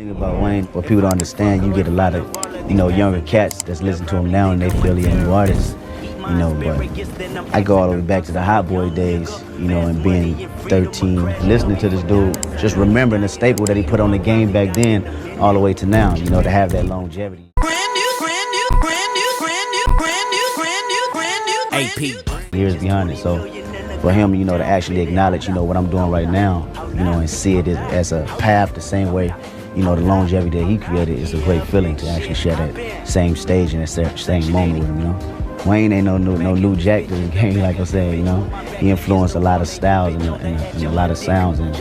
thing about Wayne, what people don't understand, you get a lot of, younger cats that's listening to him now and they feel he a new artist, but I go all the way back to the Hot Boy days, and being 13, listening to this dude, just remembering the staple that he put on the game back then all the way to now, to have that longevity. AP. Years behind it, so for him, to actually acknowledge, what I'm doing right now, and see it as a path the same way, the longevity that he created is a great feeling to actually share that same stage and that same moment with him, Wayne ain't no new jack to the game, like I said, He influenced a lot of styles and a lot of sounds, and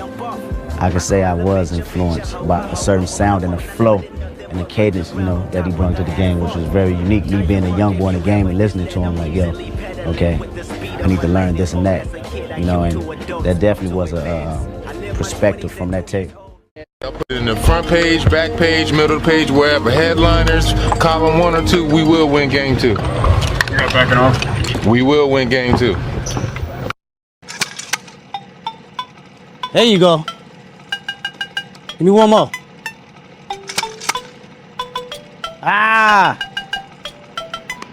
I could say I was influenced by a certain sound and a flow and the cadence, that he brought to the game, which was very unique. Me being a young boy in the game and listening to him, like, yo, okay, I need to learn this and that, and that definitely was a perspective from that tape. I put it in the front page, back page, middle page, wherever. Headliners, column 1 or 2, we will win game 2. You're not backing off? We will win game 2. There you go. Give me one more. Ah!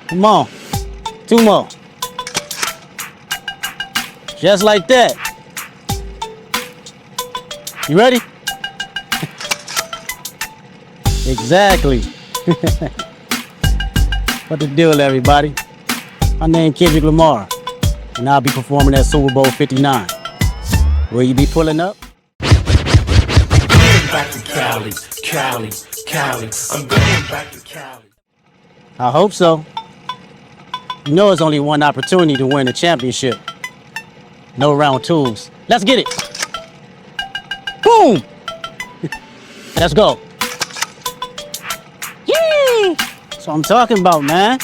Come on. 2 more. Just like that. You ready? Exactly. What the deal, everybody? My name Kendrick Lamar, and I'll be performing at Super Bowl 59. Will you be pulling up? Back to Cali, Cali, Cali. I'm going back to Cali. I hope so. It's only one opportunity to win a championship. No round twos. Let's get it. Boom! Let's go. Yay! That's what I'm talking about, man.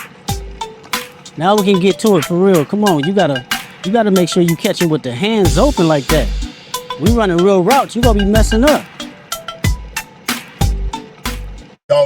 Now we can get to it for real. Come on, you gotta make sure you catch it with the hands open like that. We running real routes, you gonna be messing up.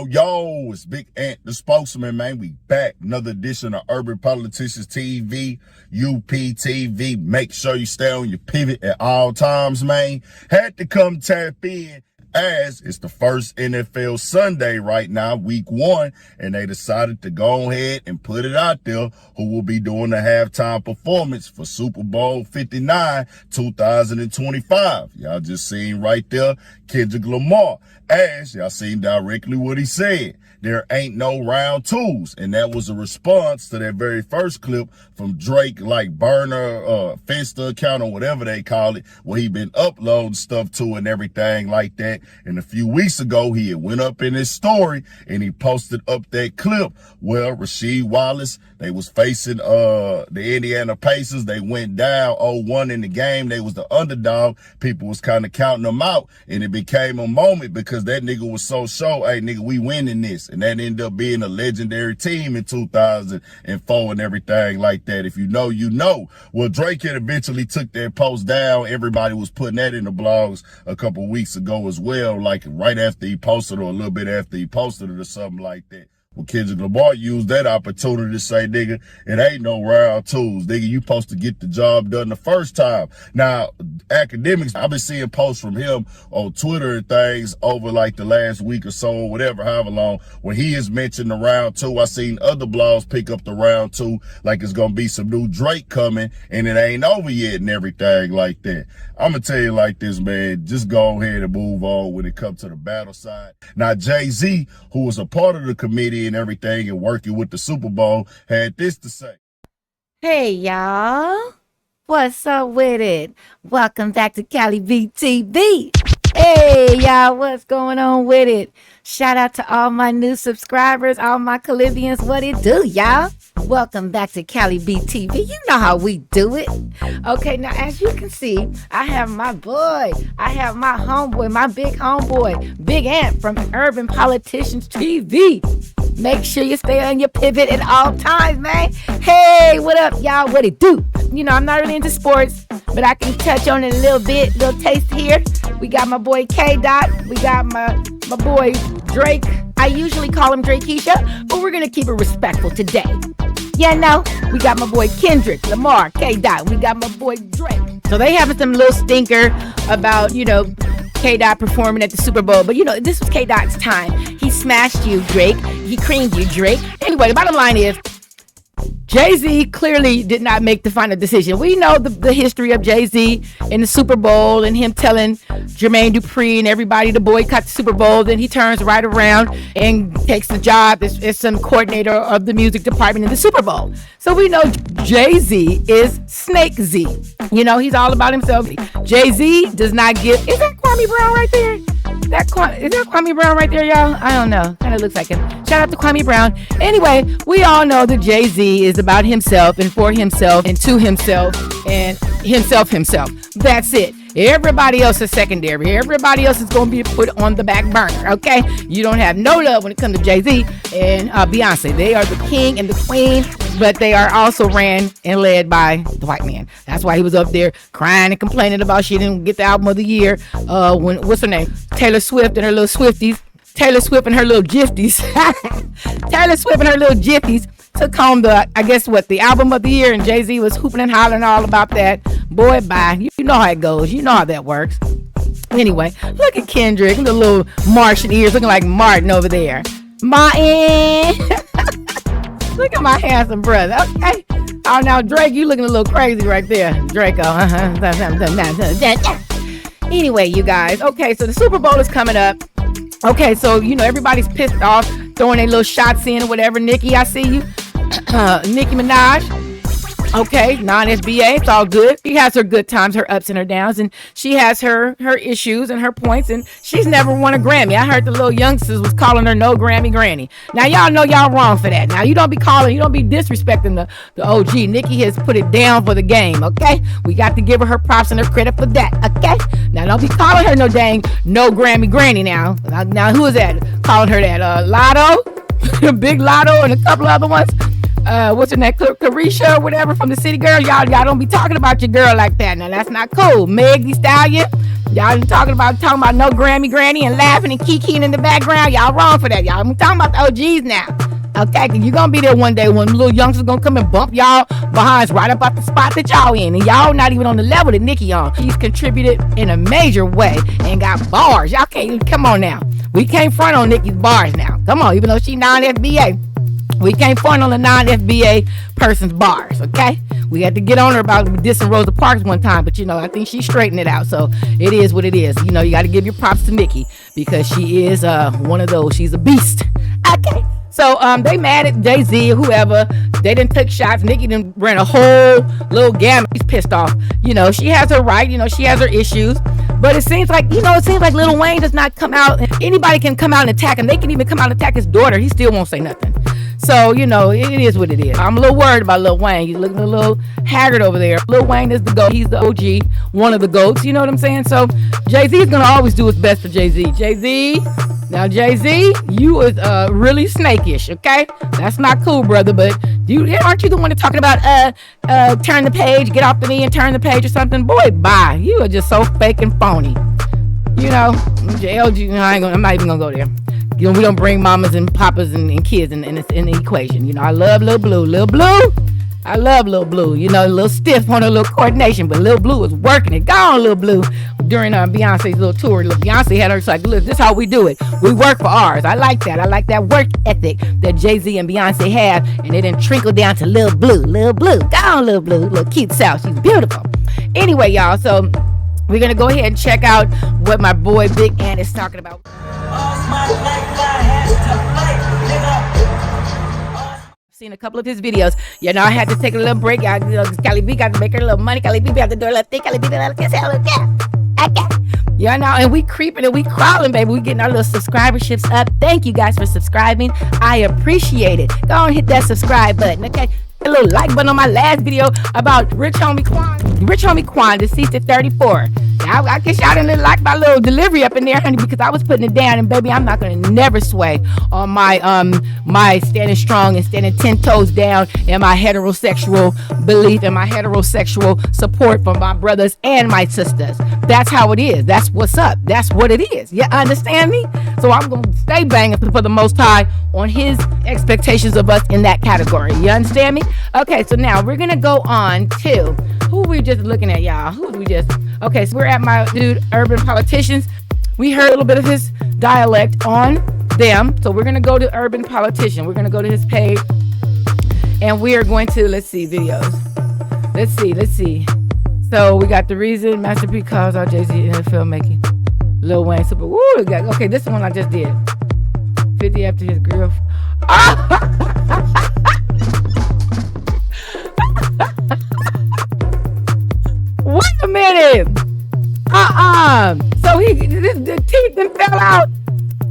Yo, it's Big Ant, the spokesman, man. We back. Another edition of Urban Politicians TV, UPTV. Make sure you stay on your pivot at all times, man. Had to come tap in as it's the first NFL Sunday right now, week 1, and they decided to go ahead and put it out there who will be doing the halftime performance for Super Bowl 59, 2025. Y'all just seen right there, Kendrick Lamar. As y'all seen directly what he said. There ain't no round twos. And that was a response to that very first clip from Drake, like burner, Finsta account or whatever they call it, where he been uploading stuff to and everything like that. And a few weeks ago, he had went up in his story and he posted up that clip where Rasheed Wallace, they was facing the Indiana Pacers. They went down 0-1 in the game. They was the underdog. People was kind of counting them out. And it became a moment because that nigga was so sure, hey, nigga, we winning this. And that ended up being a legendary team in 2004 and everything like that. If you know, you know. Well, Drake had eventually took that post down. Everybody was putting that in the blogs a couple weeks ago as well, like right after he posted or a little bit after he posted it or something like that. Well, Kendrick Lamar used that opportunity to say, nigga, it ain't no round twos. Nigga, you supposed to get the job done the first time. Now, academics, I've been seeing posts from him on Twitter and things over like the last week or so or whatever, however long, when he has mentioned the round two. I seen other blogs pick up the round two, like it's going to be some new Drake coming and it ain't over yet and everything like that. I'm going to tell you like this, man, just go ahead and move on when it comes to the battle side. Now, JayZ, who was a part of the committee and everything and working with the Super Bowl, had this to say. Hey, y'all. What's up with it? Welcome back to Cali B Tv. Hey, y'all. What's going on with it? Shout out to all my new subscribers, all my Calibians. What it do, y'all? Welcome back to Cali B Tv. You know how we do it. Okay, now as you can see, I have my boy. I have my homeboy, my big homeboy, Big Ant from Urban Politicians TV. Make sure you stay on your pivot at all times, man. Hey, what up, y'all? What it do? You know, I'm not really into sports, but I can touch on it a little bit, little taste here. We got my boy K-Dot. We got my boy Drake. I usually call him Drakeisha, but we're going to keep it respectful today. Yeah, no, we got my boy Kendrick, Lamar, K-Dot. We got my boy Drake. So they having some little stinker about, you know, K-Dot performing at the Super Bowl. But, you know, this was K-Dot's time. He smashed you, Drake. He creamed you, Drake. Anyway, the bottom line is, JayZ clearly did not make the final decision. We know the history of JayZ in the Super Bowl and him telling Jermaine Dupri and everybody to boycott the Super Bowl. Then he turns right around and takes the job as some coordinator of the music department in the Super Bowl. So we know JayZ is Snake Z. You know, he's all about himself. JayZ does not give. Is that Kwame Brown right there? Is that Kwame Brown right there, y'all? I don't know. Kind of looks like him. Shout out to Kwame Brown. Anyway, we all know that JayZ is about himself and for himself and to himself and himself. That's it. Everybody else is secondary. Everybody else is going to be put on the back burner, okay? You don't have no love when it comes to JayZ and Beyonce. They are the king and the queen, but they are also ran and led by the white man. That's why he was up there crying and complaining about she didn't get the album of the year. What's her name? Taylor Swift and her little Swifties. Taylor Swift and her little Jifties. Taylor Swift and her little Jifties took home the album of the year, and JayZ was hooping and hollering all about that. Boy, bye. You know how it goes. You know how that works. Anyway, look at Kendrick and the little Martian ears looking like Martin over there. Martin. Look at my handsome brother. Okay. Oh, now Drake, you looking a little crazy right there. Draco. Anyway, you guys. Okay, so the Super Bowl is coming up. Okay, so, you know, everybody's pissed off, throwing their little shots in or whatever. Nicki, I see you. Nicki Minaj. Okay, non-SBA, it's all good. She has her good times, her ups and her downs, and she has her issues and her points, and she's never won a Grammy. I heard the little youngsters was calling her no Grammy granny. Now, y'all know y'all wrong for that. Now, you don't be disrespecting the OG. Nicki has put it down for the game, okay? We got to give her props and her credit for that, okay? Now, don't be calling her no Grammy granny now. Now, who is that? Calling her that? Lotto? Big Lotto and a couple other ones? What's her name? Carisha or whatever from the City Girl. Y'all don't be talking about your girl like that. Now that's not cool. Meg Thee Stallion. Y'all talking about no Grammy granny and laughing and kikiing in the background. Y'all wrong for that. Y'all I'm talking about the OGs now. Okay, cause you're gonna be there one day when little youngsters gonna come and bump y'all behinds right up at the spot that y'all in, and y'all not even on the level that Nicki on. She's contributed in a major way and got bars. Y'all can't come on now. We can't front on Nicki's bars now. Come on, even though she non-FBA. We can't front on the non-FBA person's bars, okay? We had to get on her about dissing Rosa Parks one time, but, you know, I think she straightened it out, so it is what it is. You know, you got to give your props to Nicki because she is one of those. She's a beast. Okay. So they mad at JayZ or whoever. They didn't take shots. Nicki done ran a whole little gamut. She's pissed off. You know, she has her right. You know, she has her issues. But it seems like Lil Wayne does not come out. Anybody can come out and attack him. They can even come out and attack his daughter. He still won't say nothing. So, you know, it is what it is. I'm a little worried about Lil Wayne. He's looking a little haggard over there. Lil Wayne is the GOAT. He's the OG, one of the GOATs. You know what I'm saying? So, JayZ is going to always do what's best for JayZ. Now, JayZ, you is really snakish, okay? That's not cool, brother. But aren't you the one that's talking about turn the page, get off the knee and turn the page or something? Boy, bye. You are just so fake and phony. You know, JLG, I'm not even going to go there. You know, we don't bring mamas and papas and kids in the equation. You know, I love Lil Blue. I love Lil Blue. You know, a little stiff on her little coordination, but Lil Blue was working it. Go on, Lil Blue. During Beyonce's little tour, Beyonce had her like, look, this is how we do it. We work for ours. I like that. I like that work ethic that JayZ and Beyonce have, and it didn't trickle down to Lil Blue. Go on, Lil Blue. Little cute South. She's beautiful. Anyway, y'all, so we're going to go ahead and check out what my boy Big Ant is talking about. Seen a couple of his videos. You know, I had to take a little break. Cali B got to make her a little money. Cali B have to do a little thing. Cali B got to kiss her. Yeah, now, and we creeping and we crawling, baby. We getting our little subscriberships up. Thank you guys for subscribing. I appreciate it. Go on and hit that subscribe button, okay? A little like button on my last video about Rich Homie Quan, deceased at 34. Now, I guess y'all didn't like my little delivery up in there, honey, because I was putting it down, and baby, I'm not gonna never sway on my my standing strong and standing 10 toes down and my heterosexual belief and my heterosexual support for my brothers and my sisters. That's how it is. That's what's up. That's what it is. You understand me? So I'm gonna stay banging for the Most High on his expectations of us in that category. You understand me? Okay, so now we're gonna go on to who we just looking at, y'all. Okay, so we're at my dude Urban Politicians. We heard a little bit of his dialect on them. So we're going to go to Urban Politician. We're going to go to his page. And we are going to, let's see, videos. Let's see. So we got The Reason, Master P calls out JayZ in the filmmaking. Lil Wayne, super. Woo, okay, this is the one I just did. 50 after his grill. Wait a minute. So the teeth then fell out.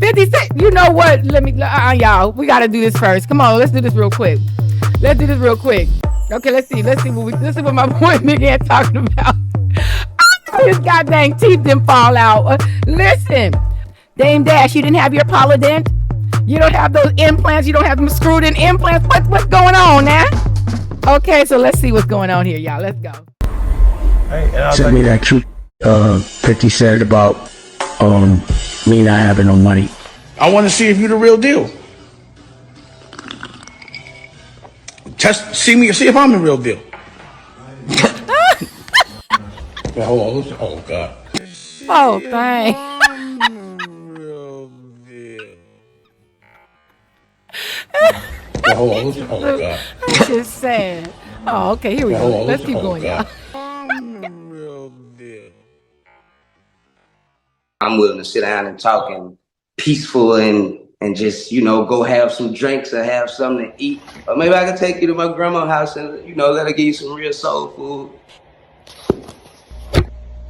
50 Cent. You know what? Let me, y'all. We gotta do this first. Come on, let's do this real quick. Okay, let's see what my boy Nigga talking about. His goddamn teeth didn't fall out. Listen, Dame Dash, you didn't have your polydent. You don't have those implants. You don't have them screwed in implants. What's going on now? Okay, so let's see what's going on here, y'all. Let's go. Sent me that truth 50 said about me not having no money. I want to see if you're the real deal. See if I'm the real deal. Oh God. Oh, thank. Oh God. That's just sad. Oh, okay, here we go. Let's keep going, y'all. I'm willing to sit down and talk and peaceful and just, go have some drinks or have something to eat. Or maybe I can take you to my grandma's house and, let her give you some real soul food.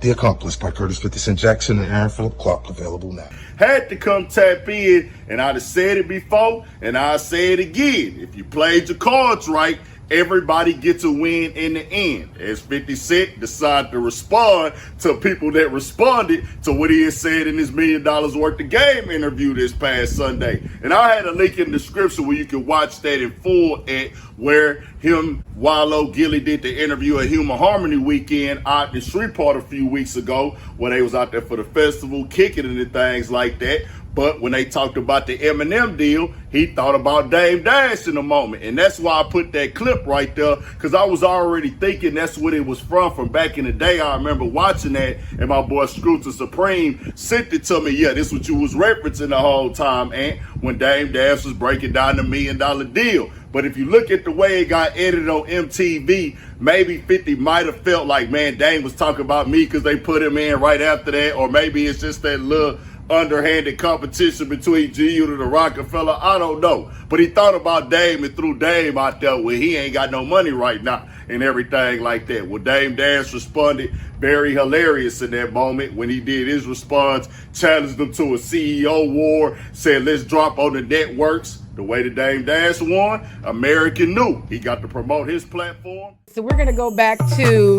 The Accomplice by Curtis 50 Cent Jackson and Aaron Phillip Clark, available now. Had to come tap in, and I'd have said it before, and I'll say it again. If you played your cards right, everybody gets a win in the end. As 50 Cent decided to respond to people that responded to what he had said in his $1 Million Worth of Game interview this past Sunday. And I had a link in the description where you can watch that in full at where him, Wallow, Gilly did the interview at Human Harmony Weekend out in Shreveport a few weeks ago when they was out there for the festival, kicking it and things like that. But when they talked about the Eminem deal, he thought about Dame Dash in a moment. And that's why I put that clip right there, because I was already thinking that's what it was from back in the day. I remember watching that, and my boy Scrooge Supreme sent it to me. Yeah, this is what you was referencing the whole time, Ant, when Dame Dash was breaking down the $1 Million deal. But if you look at the way it got edited on MTV, maybe 50 might have felt like, man, Dame was talking about me because they put him in right after that. Or maybe it's just that little underhanded competition between G-Unit and Rockefeller. I don't know. But he thought about Dame and threw Dame out there where he ain't got no money right now and everything like that. Well, Dame Dash responded very hilarious in that moment when he did his response, challenged them to a CEO war, said, let's drop on the networks. The way the Dame Dash won, American knew. He got to promote his platform. So we're going to go back to,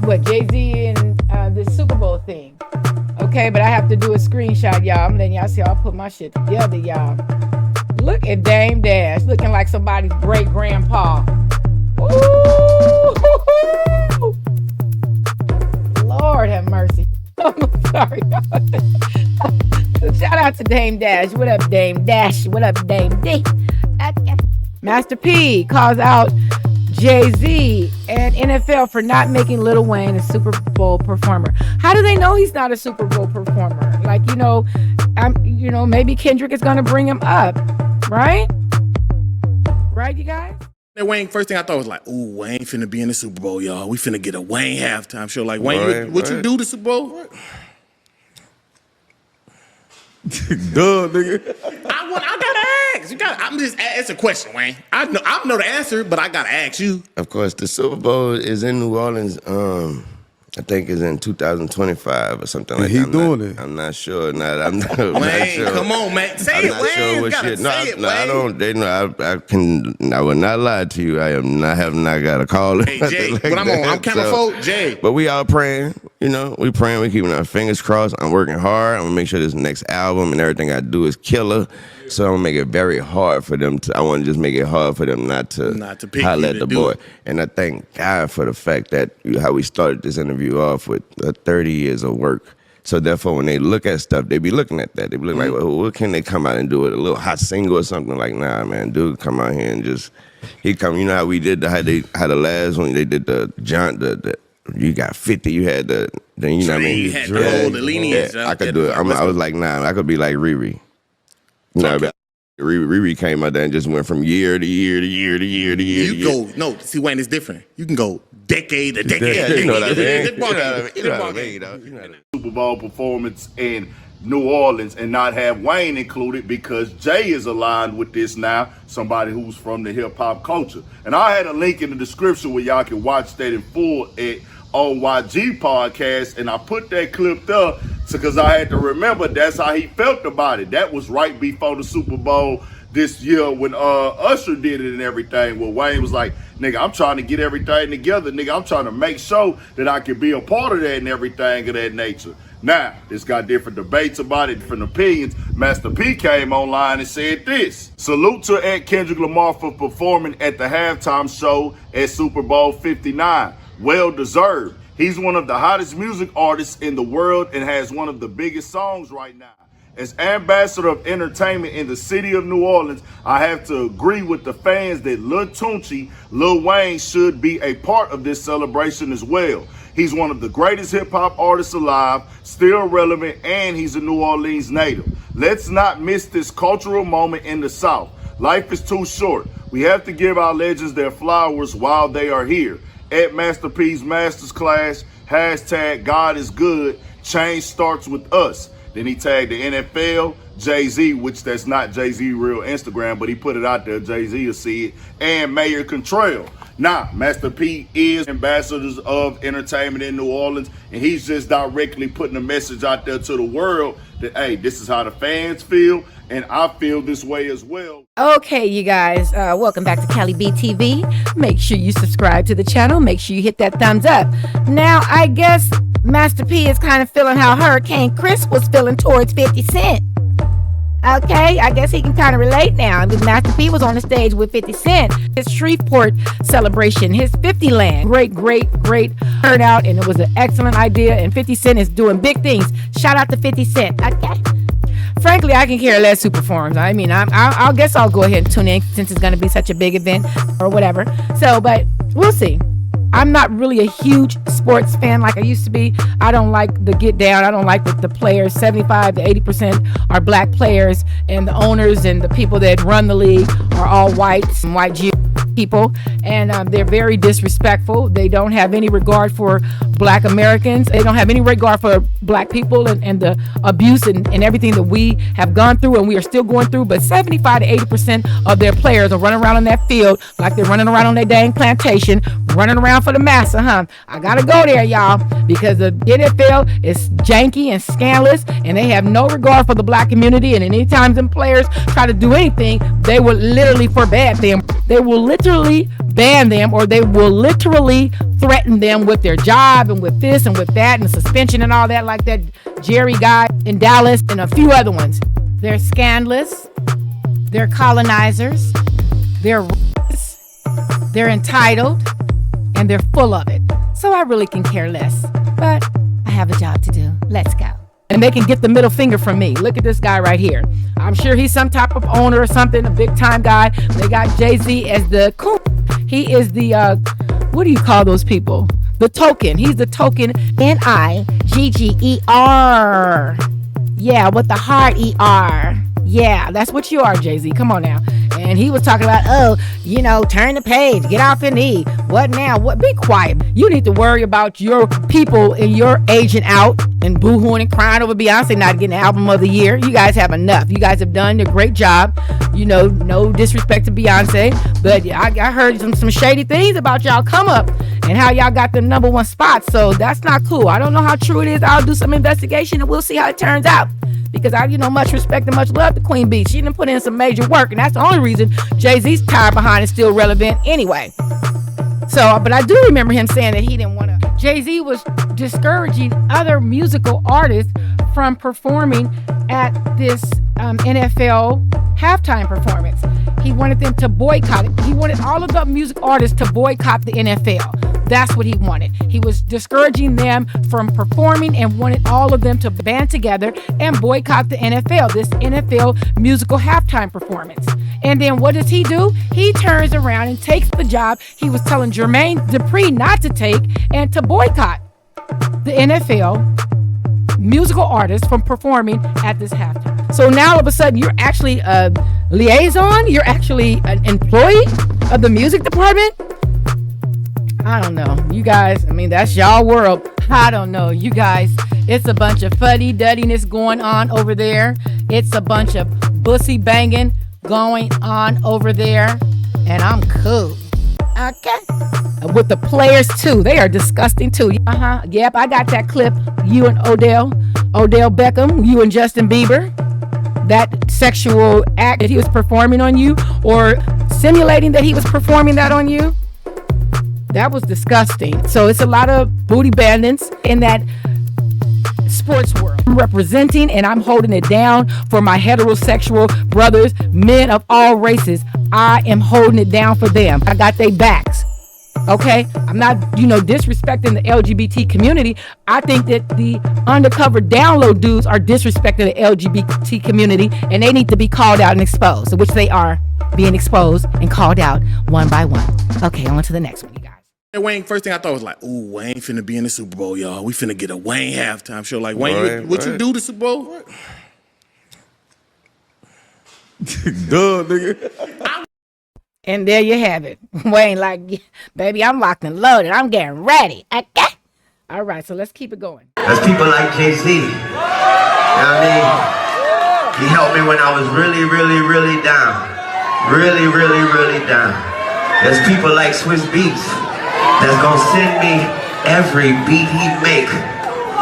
JayZ and the Super Bowl thing. Okay, but I have to do a screenshot, y'all. I'm letting y'all see I'll put my shit together, y'all. Look at Dame Dash looking like somebody's great-grandpa. Ooh! Lord have mercy. I'm sorry, y'all. Shout out to Dame Dash. What up, Dame Dash? What up, Dame D? Master P calls out JayZ and NFL for not making Lil Wayne a Super Bowl performer. How do they know he's not a Super Bowl performer? Like, maybe Kendrick is gonna bring him up, right? Right, you guys? That Wayne, first thing I thought was like, ooh, Wayne finna be in the Super Bowl, y'all. We finna get a Wayne halftime show. Like, Wayne, what you do the Super Bowl? Duh, nigga. I gotta ask. It's a question, Wayne. I know the answer, but I gotta ask you. Of course, the Super Bowl is in New Orleans. I think it's in 2025 or something like that. He's doing it. I'm not sure. I'm Wayne, not sure. come on, man. Say it, Wayne. Sure what shit. No, I don't. They know. I will not lie to you. I have not got a call. Hey, Jay, like but I'm kind of folk, Jay. But we all praying. We praying. We keeping our fingers crossed. I'm working hard. I'm gonna make sure this next album and everything I do is killer. So I'm gonna make it very hard for them I want to just make it hard for them not to pick holler you at to the do boy. it. And I thank God for the fact that how we started this interview off with 30 years of work. So therefore, when they look at stuff, they be looking at that. They be looking like, well, what can they come out and do it? A little hot single or something? Like, nah, man, dude, come out here and just, he come. You know how we did how the last one, they did the you got 50. You had the you know what I mean. You had the whole lineage. I could do it. I was like, nah, I could be like Riri. You know, Riri came out there and just went from year to year to year to year to year. You go no. See, Wayne, it's different. You can go decade to decade. Yeah, you know what I mean. Super Bowl performance in New Orleans and not have Wayne included because Jay is aligned with this now, somebody who's from the hip hop culture. And I had a link in the description where y'all can watch that in full at OYG podcast, and I put that clip there because I had to remember that's how he felt about it. That was right before the Super Bowl this year when Usher did it and everything. Well, Wayne was like, nigga, I'm trying to get everything together. Nigga, I'm trying to make sure that I can be a part of that and everything of that nature. Now, it's got different debates about it, different opinions. Master P came online and said this. Salute to Kendrick Lamar for performing at the halftime show at Super Bowl 59. Well deserved. He's one of the hottest music artists in the world and has one of the biggest songs right now. As ambassador of entertainment in the city of New Orleans, I have to agree with the fans that Lil Tunechi, Lil Wayne should be a part of this celebration as well. He's one of the greatest hip-hop artists alive, still relevant, and he's a New Orleans native. Let's not miss this cultural moment in the South. Life is too short. We have to give our legends their flowers while they are here. At Master P's Masters Class, hashtag God is good, change starts with us. Then he tagged the NFL, JayZ, which that's not JayZ real Instagram, but he put it out there, JayZ will see it, and Mayor Contrell. Now, Master P is ambassadors of entertainment in New Orleans, and he's just directly putting a message out there to the world that, hey, this is how the fans feel, and I feel this way as well. Okay, you guys, welcome back to Cali B TV. Make sure you subscribe to the channel. Make sure you hit that thumbs up. Now, I guess Master P is kind of feeling how Hurricane Chris was feeling towards 50 Cent. Okay, I guess he can kind of relate now. Master P was on the stage with 50 Cent. His Shreveport celebration, his 50 land. Great turnout, and it was an excellent idea, and 50 Cent is doing big things. Shout out to 50 Cent, okay? Frankly, I can care less who performs. I mean, I'll guess I'll go ahead and tune in since it's going to be such a big event or whatever. So, but we'll see. I'm not really a huge sports fan like I used to be. I don't like the get down. I don't like the players. 75 to 80% are black players, and the owners and the people that run the league are all whites and white Jews people, and they're very disrespectful. They don't have any regard for black Americans. They don't have any regard for black people and the abuse and everything that we have gone through and we are still going through. But 75 to 80% of their players are running around on that field like they're running around on their dang plantation, running around for the massa, huh? I gotta go there, y'all, because the NFL is janky and scandalous, and they have no regard for the black community. And anytime them players try to do anything, they will literally forbid them. They will literally ban them, or they will literally threaten them with their job and with this and with that and suspension and all that, like that Jerry guy in Dallas and a few other ones. They're scandalous. They're colonizers. They're racists. They're entitled. And they're full of it. So I really can care less. But I have a job to do. Let's go. And they can get the middle finger from me. Look at this guy right here. I'm sure he's some type of owner or something, a big time guy. They got JayZ as the coon. He is the, what do you call those people? The token. He's the token N-I-G-G-E-R. Yeah, with the hard E-R. Yeah, that's what you are, JayZ. Come on now. And he was talking about, turn the page, get off your knee. What now? What? Be quiet. You need to worry about your people and your agent out and boo-hooing and crying over Beyonce not getting album of the year. You guys have enough. You guys have done a great job. No disrespect to Beyonce, but I heard some shady things about y'all come up and how y'all got the number one spot. So that's not cool. I don't know how true it is. I'll do some investigation and we'll see how it turns out. Because I, much respect and much love to Queen Bee. She done put in some major work, and that's the only reason JayZ's tire behind is still relevant anyway. So, but I do remember him saying that he didn't want to. JayZ was discouraging other musical artists from performing at this NFL halftime performance. He wanted them to boycott it. He wanted all of the music artists to boycott the NFL. That's what he wanted. He was discouraging them from performing and wanted all of them to band together and boycott the NFL, this NFL musical halftime performance. And then what does he do? He turns around and takes the job he was telling Jermaine Dupri not to take and to boycott the NFL musical artists from performing at this halftime. So now all of a sudden you're actually a liaison? You're actually an employee of the music department? I don't know. You guys, I mean, that's y'all world. I don't know. You guys, it's a bunch of fuddy-duddiness going on over there. It's a bunch of bussy banging going on over there. And I'm cool. Okay? With the players, too. They are disgusting, too. Yep, I got that clip. You and Odell Beckham, you and Justin Bieber. That sexual act that he was performing on you or simulating that he was performing that on you. That was disgusting. So it's a lot of booty bandits in that sports world. I'm representing and I'm holding it down for my heterosexual brothers, men of all races. I am holding it down for them. I got their backs. Okay? I'm not, disrespecting the LGBT community. I think that the undercover download dudes are disrespecting the LGBT community and they need to be called out and exposed, which they are being exposed and called out one by one. Okay, on to the next one, you guys. Wayne, first thing I thought was like, ooh, Wayne finna be in the Super Bowl, y'all. We finna get a Wayne halftime show. Like, Wayne, what you do the Super Bowl? Duh, nigga. And there you have it. Wayne, like, baby, I'm locked and loaded. I'm getting ready. Okay? All right, so let's keep it going. There's people like JayZ. You know what I mean? He helped me when I was really, really, really down. Really, really, really down. There's people like Swiss Beats that's gonna send me every beat he make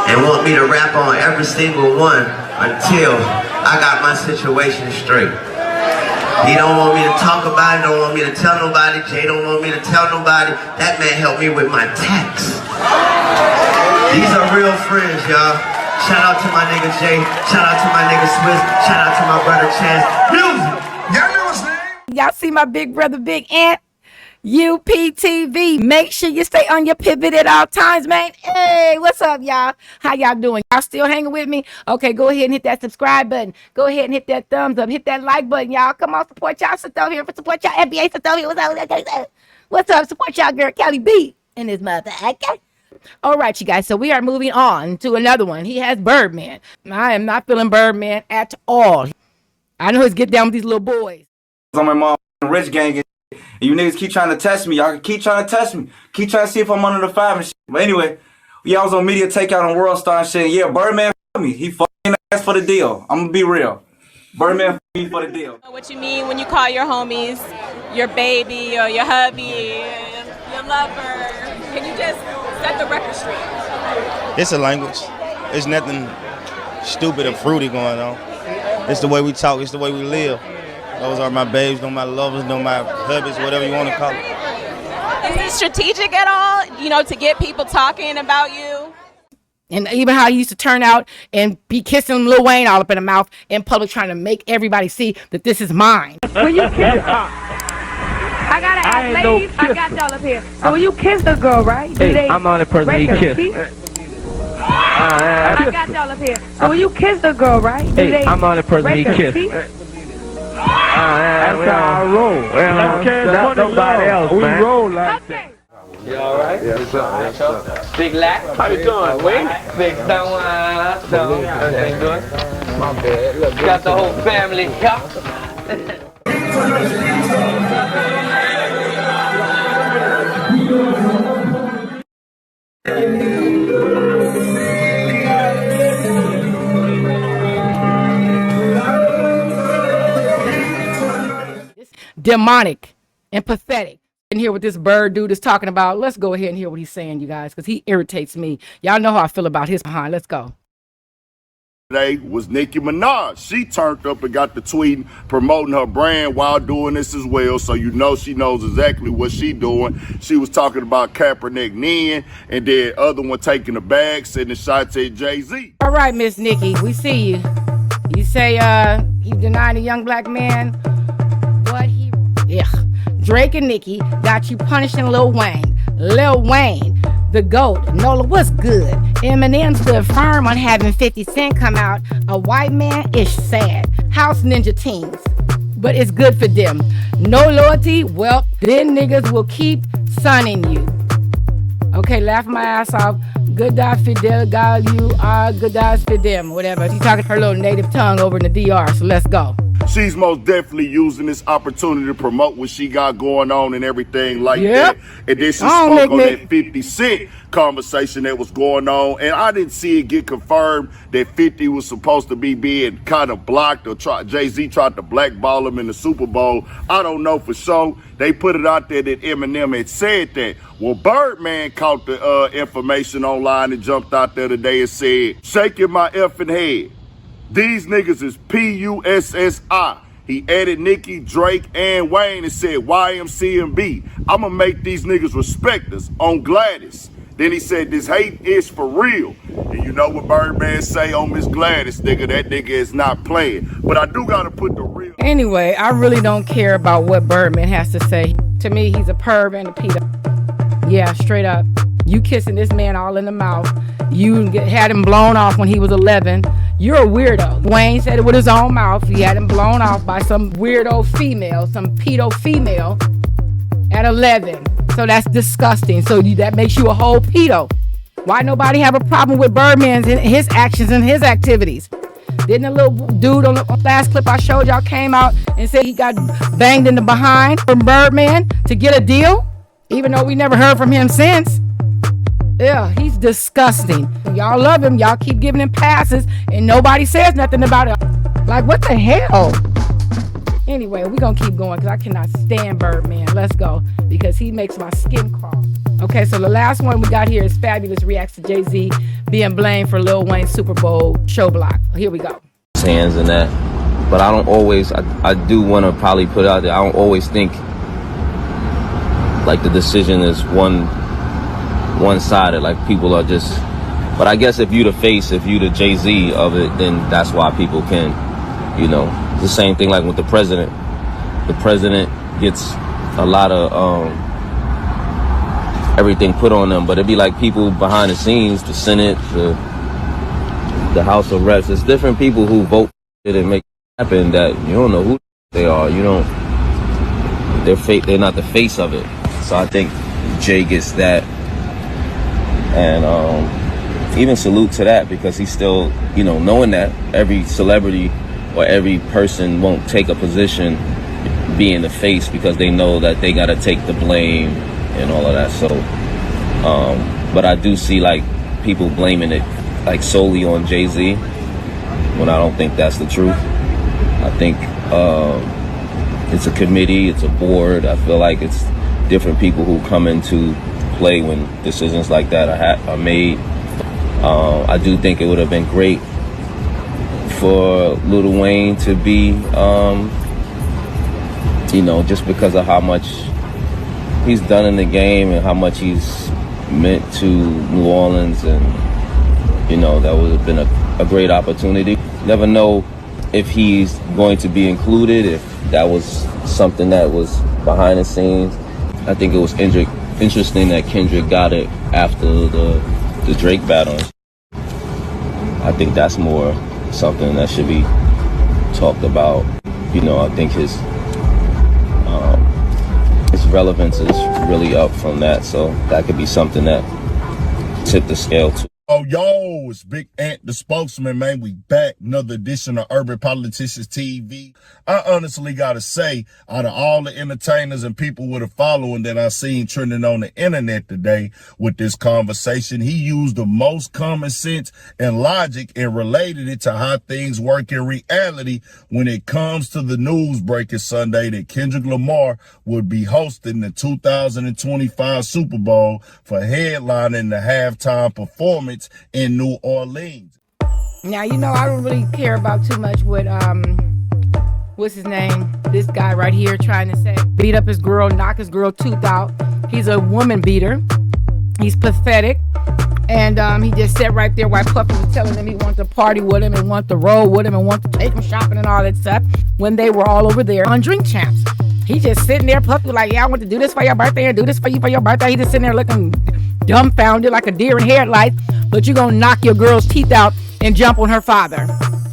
and want me to rap on every single one until I got my situation straight. He don't want me to talk about it, don't want me to tell nobody. Jay don't want me to tell nobody. That man helped me with my tax. These are real friends, y'all. Shout out to my nigga Jay. Shout out to my nigga Swiss. Shout out to my brother Chance. Music! Y'all know what's name? Y'all see my big brother, Big Ant? UPTV. Make sure you stay on your pivot at all times, man. Hey, what's up, y'all? How y'all doing? Y'all still hanging with me? Okay, go ahead and hit that subscribe button. Go ahead and hit that thumbs up. Hit that like button, y'all. Come on, support y'all. Sit down here for support y'all. NBA, sit down here. What's up? What's up? Support y'all, girl. Cali B and his mother. Okay. All right, you guys. So we are moving on to another one. He has Birdman. I am not feeling Birdman at all. I know he's get down with these little boys. On my mom rich gang. And you niggas keep trying to test me. Y'all keep trying to test me. Keep trying to see if I'm under the 5 and shit. But anyway, I was on Media Takeout on World Star and shit. Yeah, Birdman me. He fucking asked for the deal. I'm gonna be real. Birdman me for the deal. What you mean when you call your homies your baby or your hubby, your lover? Can you just set the record straight? It's a language. There's nothing stupid or fruity going on. It's the way we talk. It's the way we live. Those are my babes, no my lovers, no my hubbies, whatever you want to call it. Is it strategic at all, to get people talking about you? And even how he used to turn out and be kissing Lil Wayne all up in the mouth in public, trying to make everybody see that this is mine. When you kiss, I gotta ask, ladies, I got y'all up here. So when you kiss a girl, right? Hey, I'm on the person he kissed. I got y'all up here. So when you kiss a girl, right? Hey, I'm on the person he kissed. That's how I roll. Not nobody else, we man. We roll like that. You all right? Yes, sir. Big Lack. How you doing, Wayne? Big Stone. Everything good? My bad. Look, got the whole family here. Demonic and pathetic. And hear what this bird dude is talking about. Let's go ahead and hear what he's saying, you guys, because he irritates me. Y'all know how I feel about his behind. Let's go. Today was Nicki Minaj. She turned up and got the tweeting, promoting her brand while doing this as well. So she knows exactly what she doing. She was talking about Kaepernick kneeing, and then other one taking the bag, sending shots at JayZ. All right, Miss Nicki, we see you. You say he denied a young black man what he... Yeah. Drake and Nicki got you punishing Lil Wayne. Lil Wayne, the GOAT. Nola, what's good? Eminem stood firm on having 50 Cent come out. A white man is sad. House Ninja Teens. but it's good for them. No loyalty, well, then niggas will keep sunning you. Okay, laughing my ass off. Good die Fidel, God, you are good dies for them, whatever. She's talking her little native tongue over in the DR, so let's go. She's most definitely using this opportunity to promote what she got going on and everything like that. And then she spoke on that 50 Cent conversation that was going on. And I didn't see it get confirmed that 50 was supposed to be being kind of blocked or JayZ tried to blackball him in the Super Bowl. I don't know for sure. They put it out there that Eminem had said that. Well, Birdman caught the information online and jumped out there today and said, shaking my effing head. These niggas is P-U-S-S-I. He added Nicki, Drake, and Wayne and said YMCMB. I'ma make these niggas respect us on Gladys. Then he said this hate is for real. And you know what Birdman say on Miss Gladys, nigga, that nigga is not playing. But I do gotta put the real... Anyway, I really don't care about what Birdman has to say. To me, he's a perv and a pedo. Yeah, straight up. You kissing this man all in the mouth. You had him blown off when he was 11. You're a weirdo. Wayne said it with his own mouth. He had him blown off by some weirdo female, some pedo female at 11. So that's disgusting. So that makes you a whole pedo. Why nobody have a problem with Birdman's and his actions and his activities? Didn't a little dude on the last clip I showed y'all came out and said he got banged in the behind from Birdman to get a deal? Even though we never heard from him since. Yeah, he's disgusting. Y'all love him. Y'all keep giving him passes and nobody says nothing about it. Like, what the hell? Anyway, we're going to keep going because I cannot stand Birdman. Let's go because he makes my skin crawl. Okay, so the last one we got here is Fabulous reacts to JayZ being blamed for Lil Wayne's Super Bowl show block. Here we go. Hands and that. But I don't always, I do want to probably put out there, I don't always think like the decision is one-sided, like people are just, but I guess if you the face, if you the JayZ of it, then that's why people can, you know, the same thing like with the president gets a lot of everything put on them, but it'd be like people behind the scenes, the Senate, the House of Reps, it's different people who vote it and make it happen that you don't know who they are, you don't, they're not the face of it. So I think Jay gets that. And even salute to that because he's still, you know, knowing that every celebrity or every person won't take a position being the face because they know that they got to take the blame and all of that. So, but I do see like people blaming it like solely on JayZ when I don't think that's the truth. I think it's a committee, it's a board. I feel like it's different people who come into play when decisions like that are made. I do think it would have been great for Lil Wayne to be, you know, just because of how much he's done in the game and how much he's meant to New Orleans, and you know, that would have been a great opportunity. Never know if he's going to be included, if that was something that was behind the scenes. I think it was interesting that Kendrick got it after the Drake battle. I think that's more something that should be talked about. You know, I think his relevance is really up from that, so that could be something that tipped the scale too. Oh, yo, it's Big Ant, the spokesman, man. We back. Another edition of Urban Politicians TV. I honestly got to say, out of all the entertainers and people with a following that I seen trending on the internet today with this conversation, he used the most common sense and logic and related it to how things work in reality when it comes to the news breaking Sunday that Kendrick Lamar would be hosting the 2025 Super Bowl for headlining the halftime performance in New Orleans. Now, you know, I don't really care about too much what, what's his name? This guy right here trying to say, beat up his girl, knock his girl tooth out. He's a woman beater. He's pathetic. And he just sat right there while Puffy was telling him he wanted to party with him and want to roll with him and want to take him shopping and all that stuff when they were all over there on Drink Champs. He just sitting there, Puffy was like, yeah, I want to do this for your birthday and do this for you for your birthday. He just sitting there looking dumbfounded like a deer in headlights, but you're going to knock your girl's teeth out and jump on her father.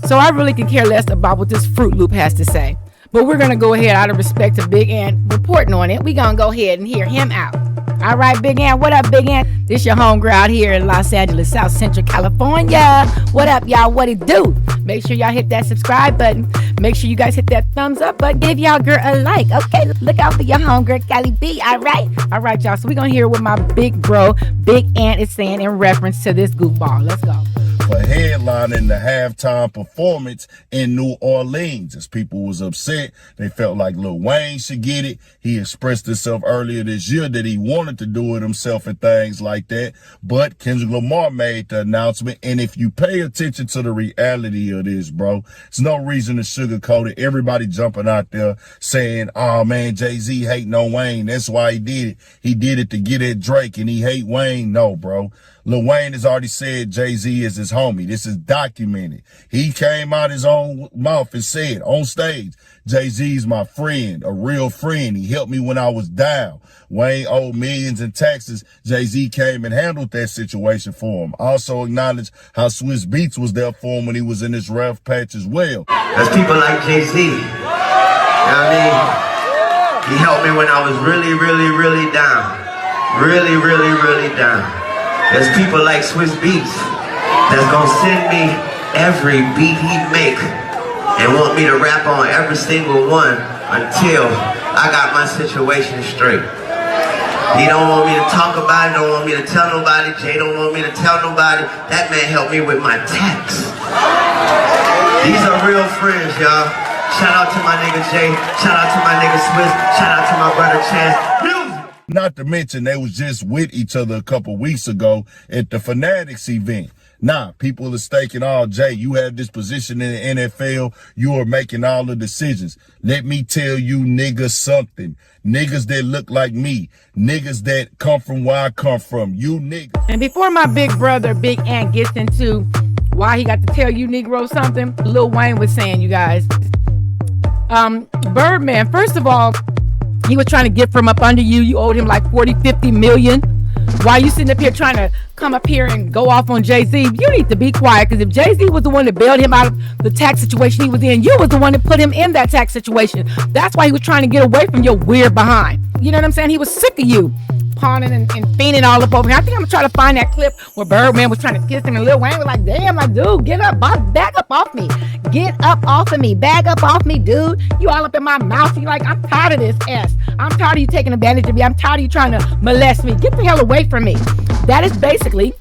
So I really can care less about what this Fruit Loop has to say. But we're gonna go ahead, out of respect to Big Ant reporting on it, we gonna go ahead and hear him out. All right, Big Ant, what up, Big Ant? This your homegirl out here in Los Angeles, South Central California. What up, y'all? What it do? Make sure y'all hit that subscribe button. Make sure you guys hit that thumbs up button. Give y'all girl a like. Okay, look out for your homegirl, Cali B. All right, y'all. So we're gonna hear what my big bro, Big Ant, is saying in reference to this goofball. Let's go. For headlining the halftime performance in New Orleans. As people was upset, they felt like Lil Wayne should get it. He expressed himself earlier this year that he wanted to do it himself and things like that. But Kendrick Lamar made the announcement. And if you pay attention to the reality of this, bro, there's no reason to sugarcoat it. Everybody jumping out there saying, oh man, JayZ hating on Wayne. That's why he did it. He did it to get at Drake and he hate Wayne. No, bro. Lil Wayne has already said JayZ is his homie. This is documented. He came out his own mouth and said on stage, JayZ's my friend, a real friend. He helped me when I was down. Wayne owed millions in taxes. JayZ came and handled that situation for him. Also acknowledged how Swiss Beats was there for him when he was in his rough patch as well. There's people like JayZ. You know what I mean? He helped me when I was really down. Really down. There's people like Swiss Beats that's gonna send me every beat he make and want me to rap on every single one until I got my situation straight. He don't want me to talk about it, don't want me to tell nobody. Jay don't want me to tell nobody. That man helped me with my tax. These are real friends, y'all. Shout out to my nigga Jay. Shout out to my nigga Swiss. Shout out to my brother Chance. Not to mention they was just with each other a couple weeks ago at the Fanatics event. Nah, people are staking, oh, Jay, you have this position in the NFL. You are making all the decisions. Let me tell you niggas something. Niggas that look like me. Niggas that come from where I come from. You niggas. And before my big brother, Big Ant, gets into why he got to tell you Negro something, Lil Wayne was saying, you guys, Birdman, first of all, he was trying to get from up under you. You owed him like 40, 50 million. Why you sitting up here trying to come up here and go off on JayZ? You need to be quiet, because if JayZ was the one that bailed him out of the tax situation he was in, you was the one that put him in that tax situation. That's why he was trying to get away from your weird behind. You know what I'm saying? He was sick of you pawning and fiending all up over here. I think I'm gonna try to find that clip where Birdman was trying to kiss him and Lil Wayne was like, damn, like, dude, get up, back up off me. Get up off of me. Bag up off me, dude. You all up in my mouth. You like, I'm tired of this S. I'm tired of you taking advantage of me. I'm tired of you trying to molest me. Get the hell away from me. That is basically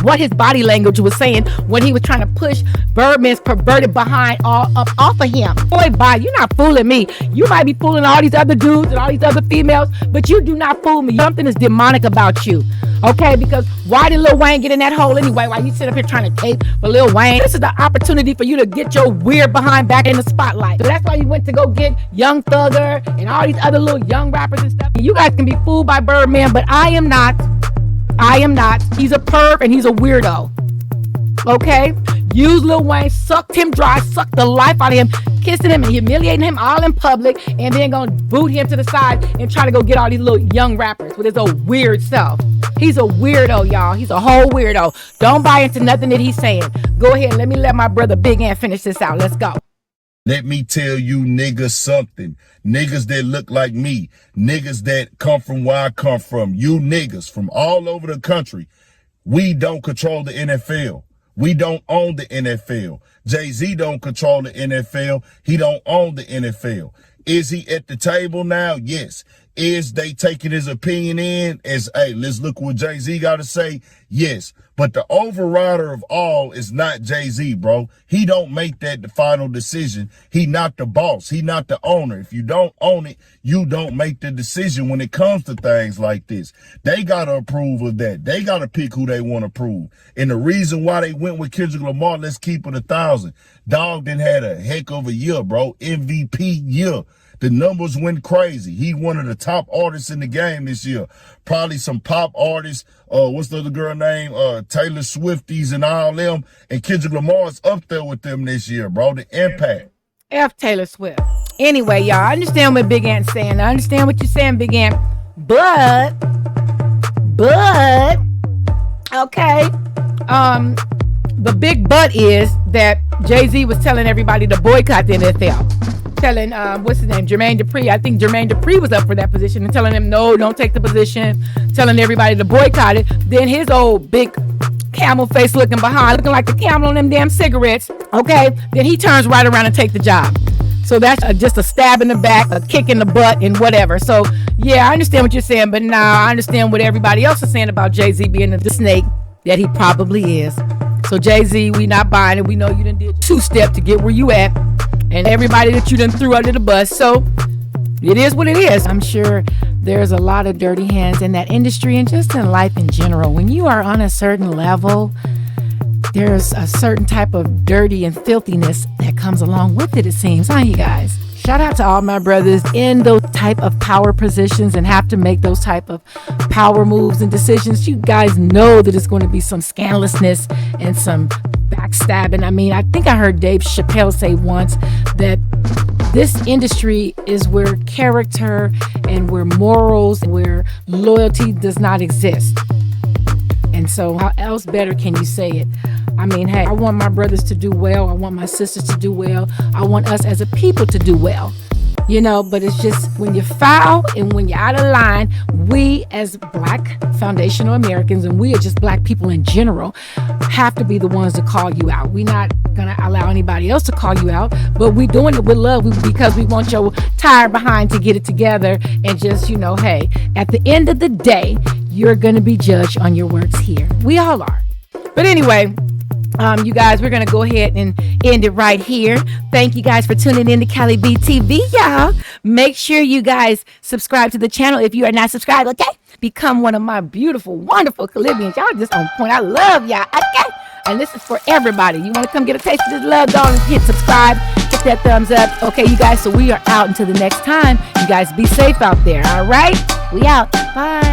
what his body language was saying when he was trying to push Birdman's perverted behind all up off of him. Boy, bye, you're not fooling me. You might be fooling all these other dudes and all these other females, but you do not fool me. Something is demonic about you. Okay, because why did Lil Wayne get in that hole anyway? Why you sit up here trying to tape for Lil Wayne? This is the opportunity for you to get your weird behind back in the spotlight. So that's why you went to go get Young Thugger and all these other little young rappers and stuff. You guys can be fooled by Birdman, but I am not. He's a perv and he's a weirdo. Okay? Use Lil Wayne, sucked him dry, sucked the life out of him, kissing him and humiliating him all in public, and then gonna boot him to the side and try to go get all these little young rappers with his old weird self. He's a weirdo, y'all. He's a whole weirdo. Don't buy into nothing that he's saying. Go ahead, let my brother Big Ant finish this out. Let's go. Let me tell you niggas something. Niggas that look like me. Niggas that come from where I come from. You niggas from all over the country. We don't control the NFL. We don't own the NFL. JayZ don't control the NFL. He don't own the NFL. Is he at the table now? Yes. Is they taking his opinion in as, hey, let's look what JayZ got to say? Yes. But the overrider of all is not JayZ, bro. He don't make that the final decision. He not the boss. He not the owner. If you don't own it, you don't make the decision when it comes to things like this. They got to approve of that. They got to pick who they want to approve. And the reason why they went with Kendrick Lamar, let's keep it 1,000. Dog done had a heck of a year, bro. MVP year. The numbers went crazy. He one of the top artists in the game this year. Probably some pop artists. What's the other girl name? Taylor Swifties and all them. And Kendrick Lamar's up there with them this year, bro. The impact. F Taylor Swift. Anyway, y'all, I understand what Big Ant's saying. I understand what you're saying, Big Ant. But, okay. The big but is that JayZ was telling everybody to boycott the NFL. Telling, what's his name, Jermaine Dupri. I think Jermaine Dupri was up for that position and telling him, no, don't take the position. Telling everybody to boycott it. Then his old big camel face looking behind, looking like the camel on them damn cigarettes. Okay, then he turns right around and take the job. So that's just a stab in the back, a kick in the butt, and whatever. So, yeah, I understand what you're saying, but now I understand what everybody else is saying about JayZ being the snake that he probably is. So, JayZ, we not buying it. We know you done did two-step to get where you at, and everybody that you done threw under the bus. So, it is what it is. I'm sure there's a lot of dirty hands in that industry and just in life in general. When you are on a certain level, there's a certain type of dirty and filthiness that comes along with it seems, huh, you guys? Shout out to all my brothers in those type of power positions and have to make those type of power moves and decisions. You guys know that it's going to be some scandalousness and some backstabbing. I mean, I think I heard Dave Chappelle say once that this industry is where character and where morals, where loyalty does not exist. And so how else better can you say it? I mean, hey, I want my brothers to do well. I want my sisters to do well. I want us as a people to do well. You know, but it's just when you're foul and when you're out of line, we as Black foundational Americans, and we are just Black people in general, have to be the ones to call you out. We're not going to allow anybody else to call you out, but we're doing it with love because we want your tired behind to get it together and just, you know, hey, at the end of the day, you're going to be judged on your works here. We all are. But anyway, you guys, we're going to go ahead and end it right here. Thank you guys for tuning in to Cali B Tv, y'all. Make sure you guys subscribe to the channel if you are not subscribed, okay? Become one of my beautiful, wonderful Calibians. Y'all just on point. I love y'all, okay? And this is for everybody. You want to come get a taste of this love, don't hit subscribe, hit that thumbs up. Okay, you guys, so we are out until the next time. You guys be safe out there, all right? We out. Bye.